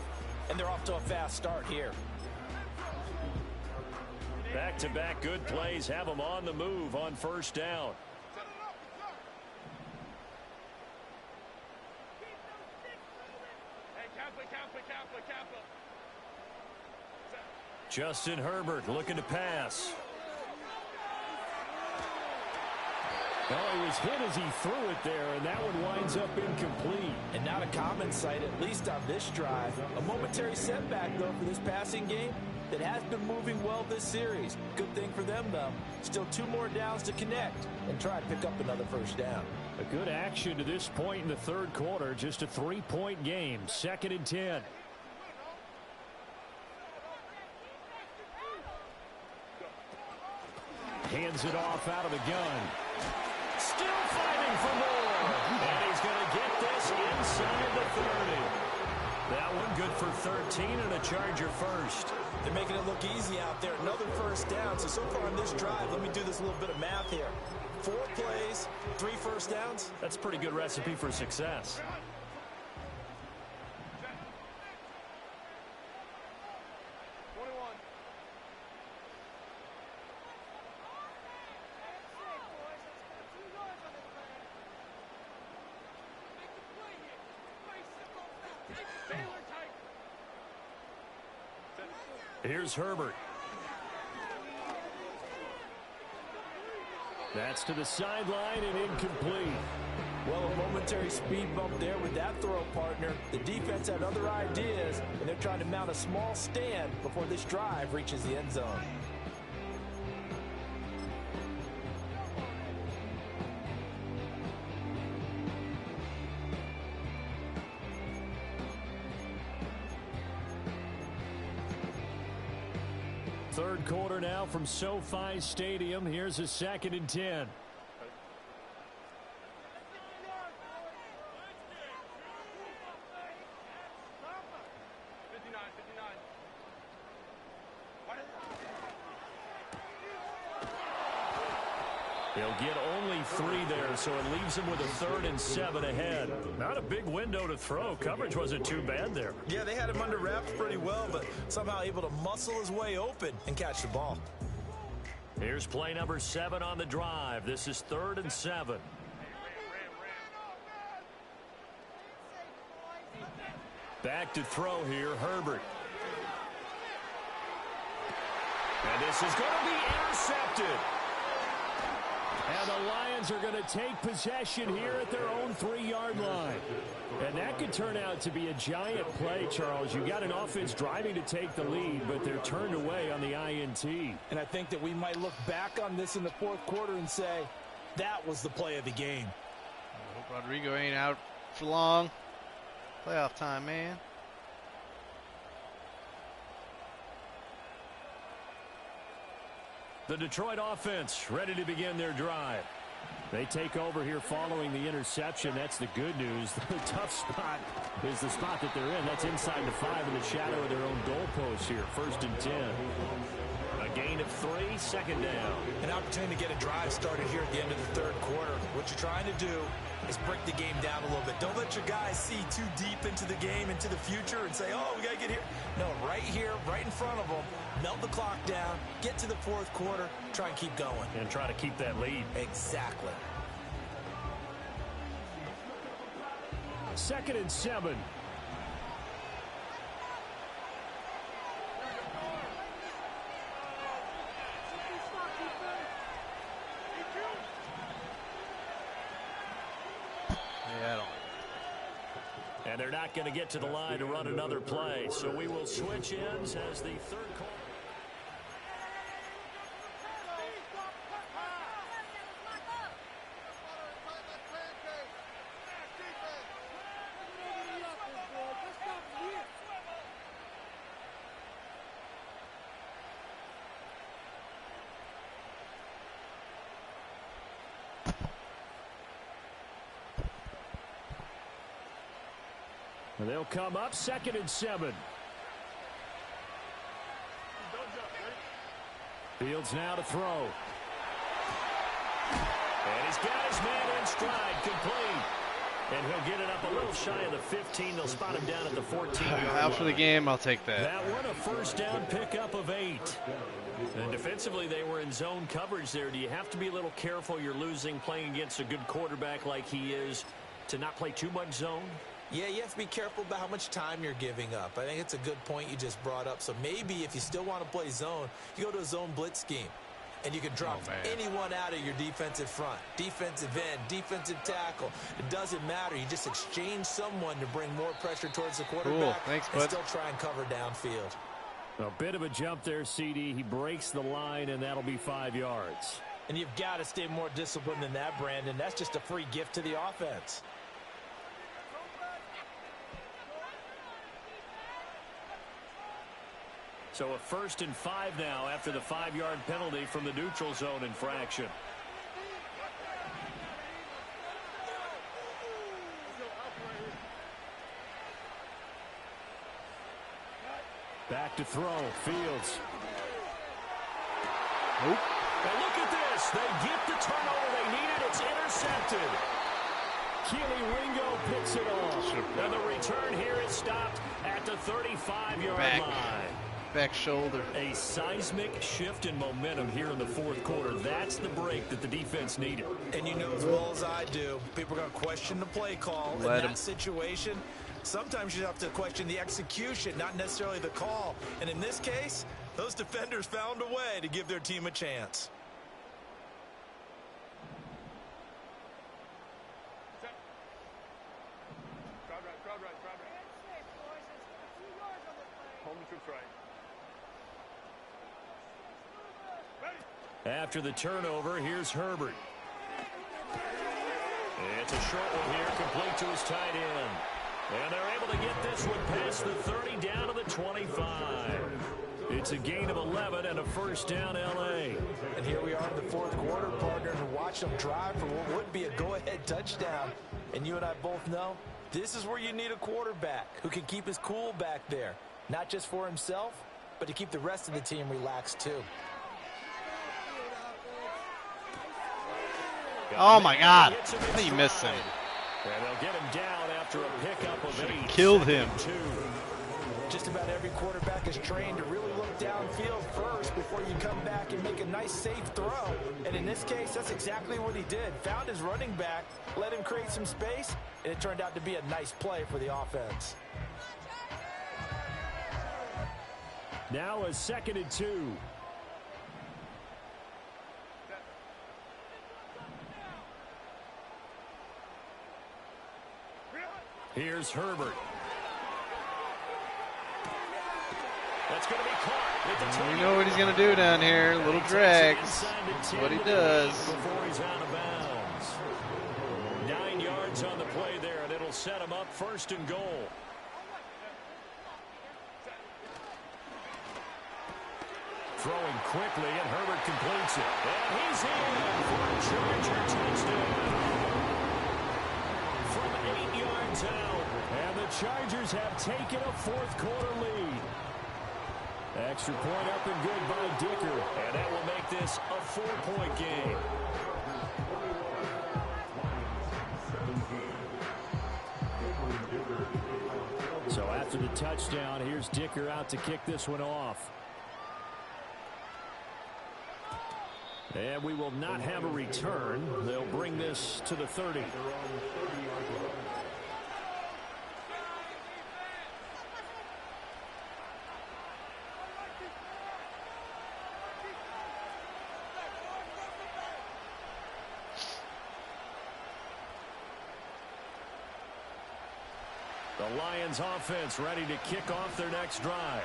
and they're off to a fast start here. Back-to-back good plays have them on the move on first down. Justin Herbert looking to pass. Well, he was hit as he threw it there, and that one winds up incomplete. And not a common sight, at least on this drive. A momentary setback, though, for this passing game that has been moving well this series. Good thing for them, though. Still 2 more downs to connect and try to pick up another first down. A good action to this point in the third quarter. Just a 3-point game. 2nd and 10. Hands it off out of the gun. Still fighting for more. And he's going to get this inside the 30. That one good for 13 and a Charger first. They're making it look easy out there. Another first downs. So far on this drive, let me do this little bit of math here. 4 plays, 3 first downs. That's a pretty good recipe for success. Here's Herbert. That's to the sideline and incomplete. Well, a momentary speed bump there with that throw, partner. The defense had other ideas, and they're trying to mount a small stand before this drive reaches the end zone. Third quarter now from SoFi Stadium. Here's a 2nd and 10. He'll get only 3 there, so it leaves him with a 3rd and 7 ahead. Not a big window to throw. Coverage wasn't too bad there. Yeah, they had him under wraps pretty well, but somehow able to muscle his way open and catch the ball. Here's play number 7 on the drive. This is 3rd and 7. Back to throw here, Herbert. And this is going to be intercepted. And the Lions are going to take possession here at their own 3-yard line. And that could turn out to be a giant play, Charles. You got an offense driving to take the lead, but they're turned away on the INT. And I think that we might look back on this in the 4th quarter and say, that was the play of the game. I hope Rodrigo ain't out for long. Playoff time, man. The Detroit offense ready to begin their drive. They take over here following the interception. That's the good news. The tough spot is the spot that they're in. That's inside the 5 in the shadow of their own goalpost here. 1st and 10. A gain of 3, 2nd down. An opportunity to get a drive started here at the end of the 3rd quarter. What you're trying to do is break the game down a little bit. Don't let your guys see too deep into the game, into the future, and say, oh, we got to get here. No, right here, right in front of them, melt the clock down, get to the 4th quarter, try and keep going. And try to keep that lead. Exactly. 2nd and 7. And they're not going to get to the line to run another play. So we will switch ends as the 3rd quarter. And they'll come up 2nd and 7. Fields now to throw. And he's got his man in stride, complete. And he'll get it up a little shy of the 15. They'll spot him down at the 14-yard line. Out for the game, I'll take that. That one a 1st down pickup of 8. And defensively, they were in zone coverage there. Do you have to be a little careful? You're losing playing against a good quarterback like he is to not play too much zone? Yeah, you have to be careful about how much time you're giving up. I think it's a good point you just brought up. So maybe if you still want to play zone, you go to a zone blitz scheme. And you can drop anyone out of your defensive front. Defensive end, defensive tackle. It doesn't matter. You just exchange someone to bring more pressure towards the quarterback. Cool. Thanks, bud. And still try and cover downfield. A bit of a jump there, CD. He breaks the line, and that'll be 5 yards. And you've got to stay more disciplined than that, Brandon. That's just a free gift to the offense. So a 1st and 5 now after the 5-yard penalty from the neutral zone infraction. Back to throw. Fields. And look at this. They get the turnover they needed. It's intercepted. Keely Ringo picks it off. And the return here is stopped at the 35-yard line. Back shoulder. A seismic shift in momentum here in the fourth quarter. That's the break that the defense needed. And you know as well as I do, people are going to question the play call in that situation. Sometimes you have to question the execution, not necessarily the call. And in this case, those defenders found a way to give their team a chance. After the turnover, here's Herbert. It's a short one here, complete to his tight end. And they're able to get this one past the 30 down to the 25. It's a gain of 11 and a first down, L.A. And here we are in the fourth quarter, partner, and watch them drive for what would be a go-ahead touchdown. And you and I both know this is where you need a quarterback who can keep his cool back there, not just for himself, but to keep the rest of the team relaxed too. Oh my God! How do you miss him? And they'll get him down after a pickup of 8. Killed him. Just about every quarterback is trained to really look downfield first before you come back and make a nice safe throw. And in this case, that's exactly what he did. Found his running back, let him create some space, and it turned out to be a nice play for the offense. Now a 2nd and 2. Here's Herbert. That's going to be caught. You know what he's going to do down here. Little drags. That's what he does. Before he's out of bounds. 9 yards on the play there, and it'll set him up 1st and goal. Throwing quickly, and Herbert completes it. And he's in for a Charger touchdown. From 8 yards out, and the Chargers have taken a fourth quarter lead. Extra point up and good by Dicker, and that will make this a 4-point game. So after the touchdown, here's Dicker out to kick this one off. And we will not have a return. They'll bring this to the 30. The Lions offense ready to kick off their next drive.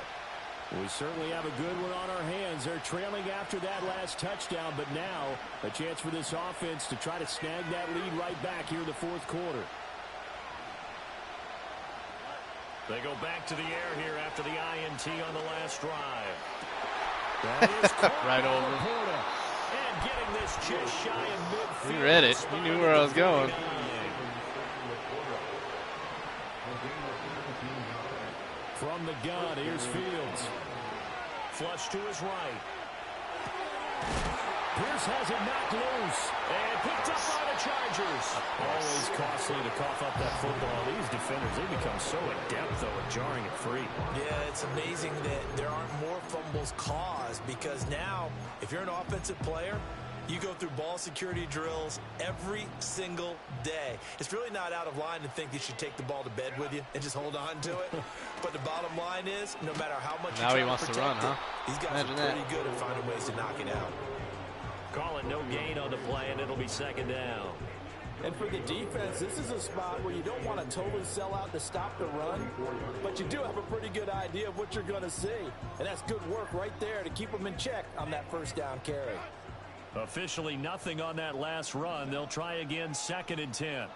We certainly have a good one on our hands. They're trailing after that last touchdown, but now a chance for this offense to try to snag that lead right back here in the fourth quarter. They go back to the air here after the INT on the last drive. Right over. And getting this just shy of midfield. You read it. You knew where I was going. From the gun, here's Fields. Flush to his right. Pierce has it knocked loose. And picked up by the Chargers. Always costly to cough up that football. These defenders, they become so adept, though, at jarring it free. Yeah, it's amazing that there aren't more fumbles caused, because now, if you're an offensive player, you go through ball security drills every single day. It's really not out of line to think you should take the ball to bed with you and just hold on to it. But the bottom line is, no matter how much now you try he wants to run, huh? These guys are pretty good at finding ways to knock it out. Call it no gain on the play, and it'll be 2nd down. And for the defense, this is a spot where you don't want to totally sell out to stop the run, but you do have a pretty good idea of what you're going to see. And that's good work right there to keep them in check on that first down carry. Officially nothing on that last run. They'll try again, 2nd and 10.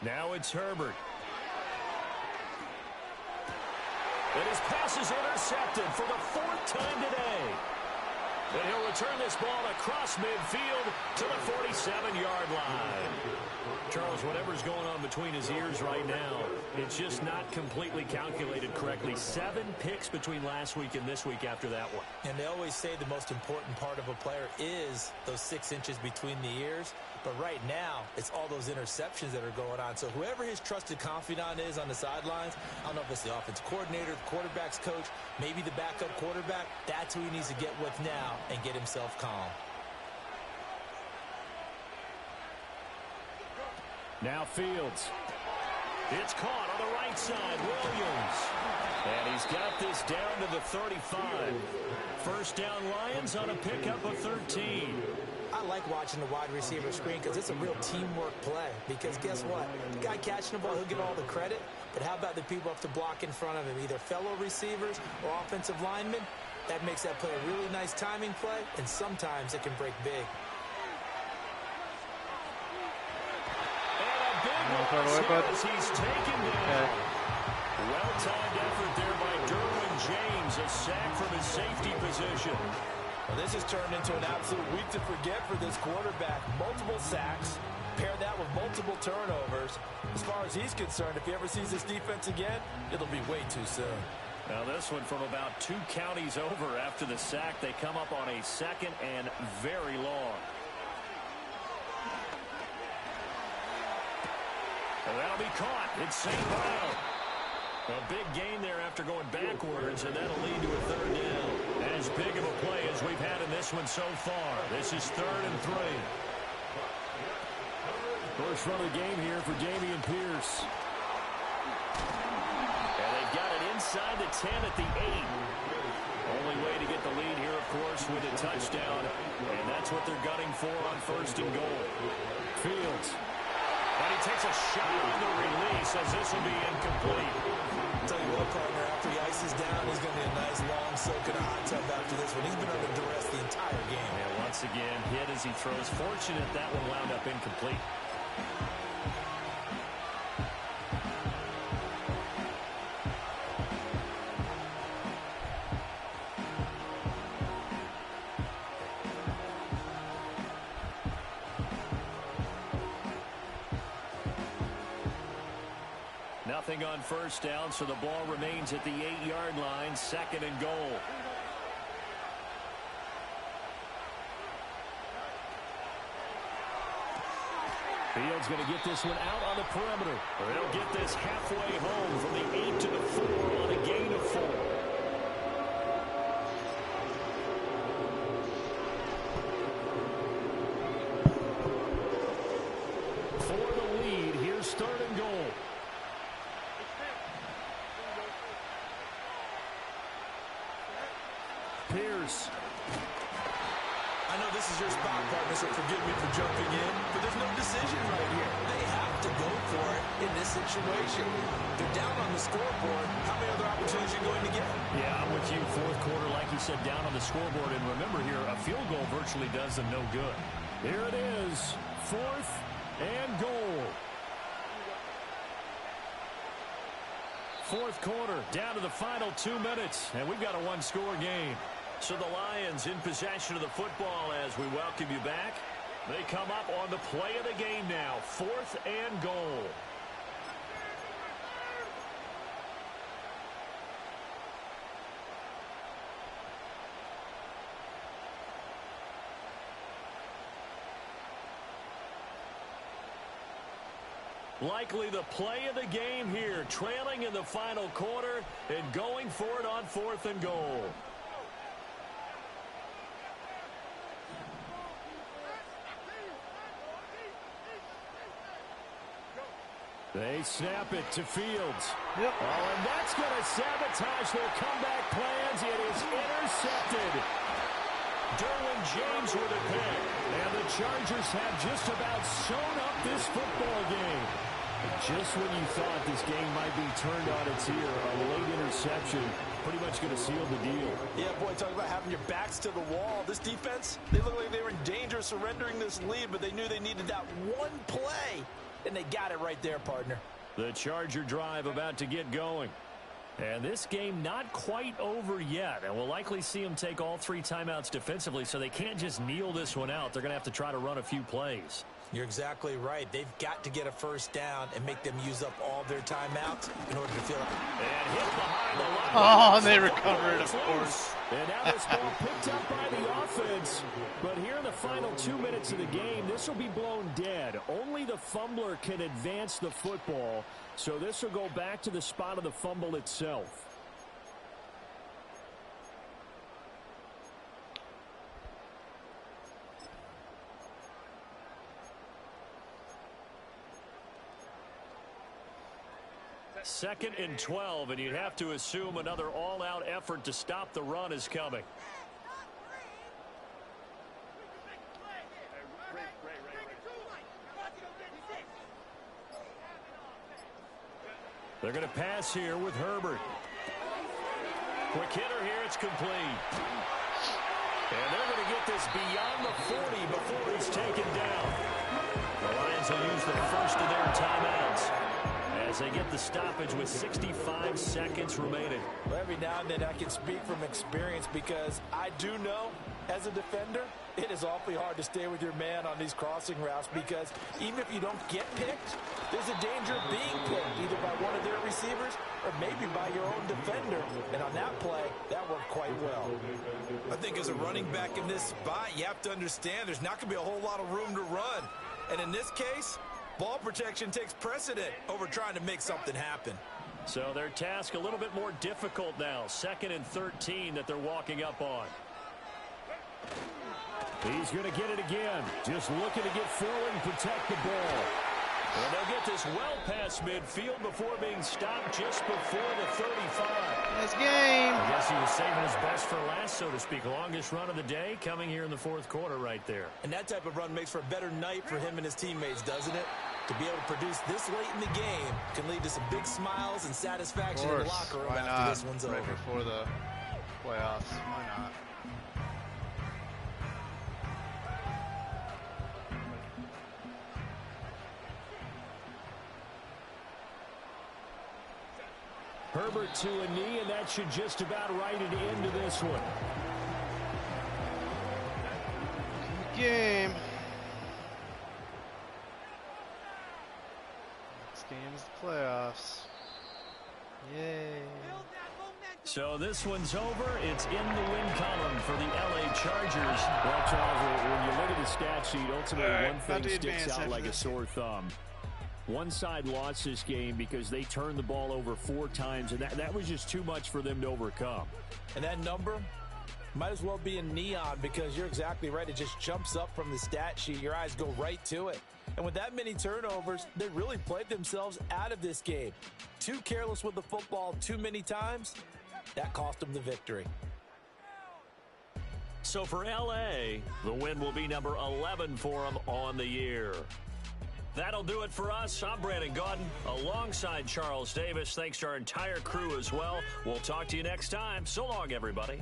Now it's Herbert. And his pass is intercepted for the 4th time today. And he'll return this ball across midfield to the 47-yard line. Charles, whatever's going on between his ears right now, it's just not completely calculated correctly. 7 picks between last week and this week after that one. And they always say the most important part of a player is those 6 inches between the ears. But right now, it's all those interceptions that are going on. So whoever his trusted confidant is on the sidelines, I don't know if it's the offensive coordinator, the quarterback's coach, maybe the backup quarterback, that's who he needs to get with now and get himself calm. Now Fields. It's caught on the right side. Williams. And he's got this down to the 35. First down Lions on a pickup of 13. I like watching the wide receiver screen because it's a real teamwork play. Because guess what? The guy catching the ball, he'll get all the credit. But how about the people up to block in front of him, either fellow receivers or offensive linemen? That makes that play a really nice timing play, and sometimes it can break big. He's taken down. Well-timed effort there by Derwin James. A sack from his safety position. Well, this has turned into an absolute week to forget for this quarterback. Multiple sacks. Pair that with multiple turnovers. As far as he's concerned, if he ever sees this defense again, it'll be way too soon. Now this one from about 2 counties over after the sack. They come up on a 2nd and very long. And that'll be caught. It's St. Brown. A big gain there after going backwards, and that'll lead to a 3rd down. As big of a play as we've had in this one so far. This is 3rd and 3. First run of the game here for Dameon Pierce. And they've got it inside the 10 at the 8. Only way to get the lead here, of course, with a touchdown. And that's what they're gunning for on 1st and goal. Fields. And he takes a shot on the release as this will be incomplete. I'll tell you what, partner, after he ices down, he's going to be a nice long soak in a hot tub after this one. He's been under duress the entire game. And once again, hit as he throws. Fortunate that one wound up incomplete. Nothing on 1st down, so the ball remains at the 8-yard line, 2nd and goal. Fields going to get this one out on the perimeter. They'll get this halfway home from the 8 to the 4 on a gain of 4. For the lead, here's 3rd and goal. Pierce. I know this is your spot, partner, so forgive me for jumping in, but there's no decision right here. They have to go for it in this situation. They're down on the scoreboard. How many other opportunities are you going to get? Yeah, I'm with you. 4th quarter, like you said, down on the scoreboard. And remember here, a field goal virtually does them no good. Here it is, 4th and goal. 4th quarter, down to the final 2 minutes, and we've got a 1-score game. So the Lions in possession of the football as we welcome you back. They come up on the play of the game now, 4th and goal. Likely the play of the game here, trailing in the final quarter and going for it on 4th and goal. They snap it to Fields. Yep. Oh, and that's going to sabotage their comeback plans. It is intercepted. Derwin James with a pick. And the Chargers have just about sewn up this football game. Just when you thought this game might be turned on its ear, a late interception pretty much going to seal the deal. Yeah, boy, talk about having your backs to the wall. This defense, they look like they were in danger of surrendering this lead, but they knew they needed that one play, and they got it right there, partner. The Charger drive about to get going. And this game not quite over yet. And we'll likely see them take all 3 timeouts defensively, so they can't just kneel this one out. They're going to have to try to run a few plays. You're exactly right. They've got to get a first down and make them use up all their timeouts in order to feel it. And hit behind the line. Oh, and they recover it, of course. And now this ball picked up by the offense. But here in the final 2 minutes of the game, this will be blown dead. Only the fumbler can advance the football. So this will go back to the spot of the fumble itself. Second and 12, and you'd have to assume another all-out effort to stop the run is coming. They're going to pass here with Herbert. Quick hitter here, it's complete. And they're going to get this beyond the 40 before he's taken down. The Lions will use the first of their timeouts as they get the stoppage with 65 seconds remaining. Well, every now and then I can speak from experience because I do know as a defender it is awfully hard to stay with your man on these crossing routes because even if you don't get picked, there's a danger of being picked either by one of their receivers or maybe by your own defender. And on that play, that worked quite well. I think as a running back in this spot, you have to understand there's not going to be a whole lot of room to run. And in this case, ball protection takes precedent over trying to make something happen. So their task a little bit more difficult now. 2nd and 13 that they're walking up on. He's going to get it again. Just looking to get forward and protect the ball. And they'll get this well past midfield before being stopped just before the 35. Nice game. I guess he was saving his best for last, so to speak. Longest run of the day coming here in the 4th quarter right there. And that type of run makes for a better night for him and his teammates, doesn't it? To be able to produce this late in the game can lead to some big smiles and satisfaction in the locker room after this one's over. Right before the playoffs. Why not? Herbert to a knee, and that should just about write it into this one. Game. Next game is the playoffs. Yay. So this one's over. It's in the win column for the LA Chargers. Well, Charles, when you look at the stat sheet, ultimately one thing sticks out like a sore thumb. One side lost this game because they turned the ball over 4 times, and that was just too much for them to overcome. And that number might as well be in neon because you're exactly right. It just jumps up from the stat sheet. Your eyes go right to it. And with that many turnovers, they really played themselves out of this game. Too careless with the football too many times. That cost them the victory. So for LA, the win will be number 11 for them on the year. That'll do it for us. I'm Brandon Gaudin alongside Charles Davis. Thanks to our entire crew as well. We'll talk to you next time. So long, everybody.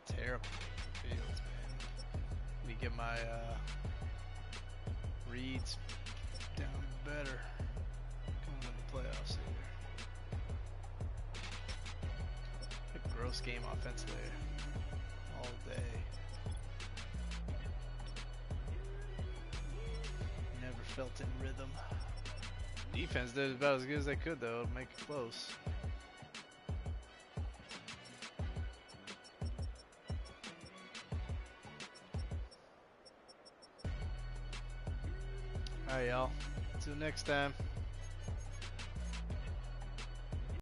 Terrible fields, man. Let me get my reads down better coming in the playoffs here. A gross game offensively. All day. Never felt in rhythm. Defense did about as good as they could, though, to make it close. All right, y'all. Until next time.